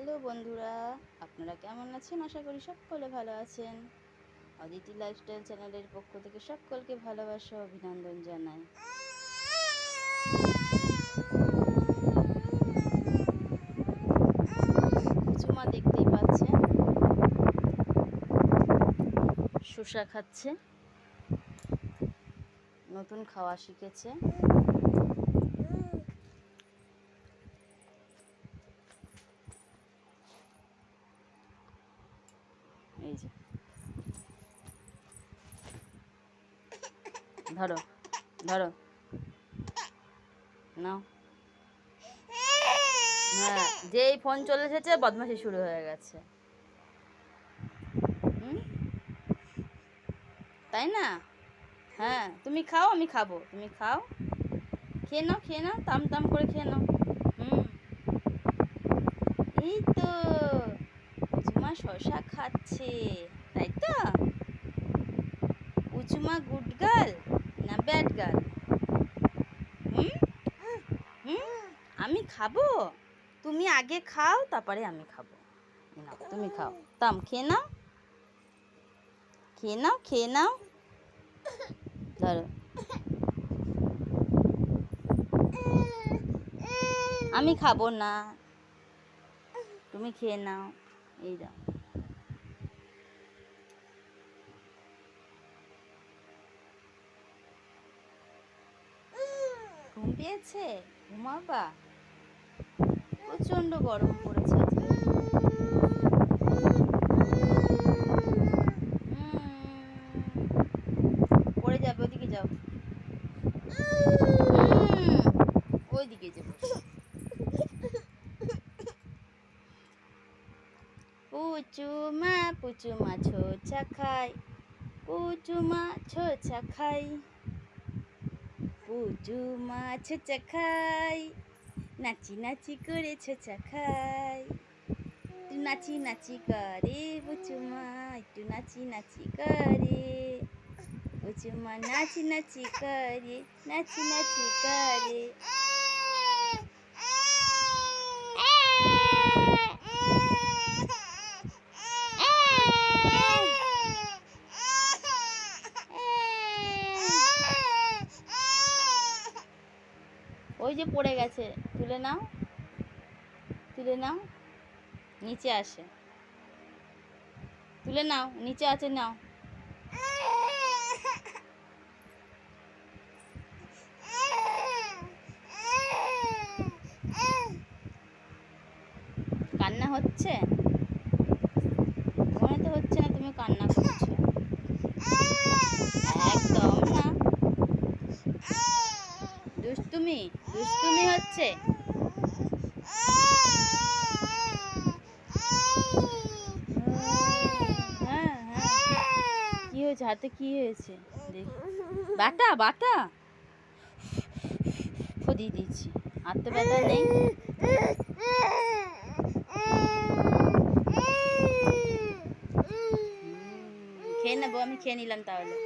Hello বন্ধুরা, আপনারা কেমন আছেন? আশা করি সকলে ভালো আছেন। অদিতি লাইফস্টাইল চ্যানেলের পক্ষ থেকে সকলকে ভালোবাসা ও অভিনন্দন জানাই। চুমা দেখতেই পাচ্ছেন, শসা খাচ্ছে, নতুন খাওয়া শিখেছে। এই যে ধরো ধরো নাও। হ্যাঁ, যেই ফোন চলে এসেছে বদমাশি শুরু হয়ে গেছে। তাই না? হ্যাঁ, তুমি খাও, আমি খাবো। তুমি খাও, খেয়ে নাও, খেয়ে নাও, তাম তাম করে খেয়ে নাও। এই তো উচুমা শশা খাচ্ছে, তাই তো? উচুমা গুড গার্ল না ব্যাড গার্ল? আমি খাবো, তুমি আগে খাও, তারপরে আমি খাবো। নাও, তুমি খাও, তাম খেয়ে নাও, খেয়ে নাও, খেয়ে নাও। ধরো, আমি খাবো না, তুমি খেয়ে নাও। এই দাও। ঘুম পেয়েছে? ঘুমাবা? প্রচন্ড গরম পড়েছে আজকে। পড়ে যাবে, ওইদিকে যাও, ওইদিকে যাবো। পুচুমা পুচুমা ছোচা খাই, পুচুমা ছোচা খাই, পুচুমা ছোচা খাই, নাচি নাচি করে ছোচা খাই। একটু নাচি নাচি করে পুচুমা, একটু নাচি নাচি করে পুচুমা, নাচি নাচি করে, নাচি নাচি করে। ওই যে পড়ে গেছে, তুলে নাও, তুলে নাও, নিচে আসে, তুলে নাও, নিচে আছে, নাও। কান্না হচ্ছে? মনে তো হচ্ছে না তুমি কান্না করছো। একদম না, দুষ্টুমি দুষ্টুমি হচ্ছে। হ্যাঁ হ্যাঁ, কি হয়েছে হাতে? কি হয়েছে দেখি। বাটা বাটা দিয়ে দিচ্ছি, হাত তো ব্যথা নেই। খেয়ে নেবো, আমি খেয়ে নিলাম তাহলে।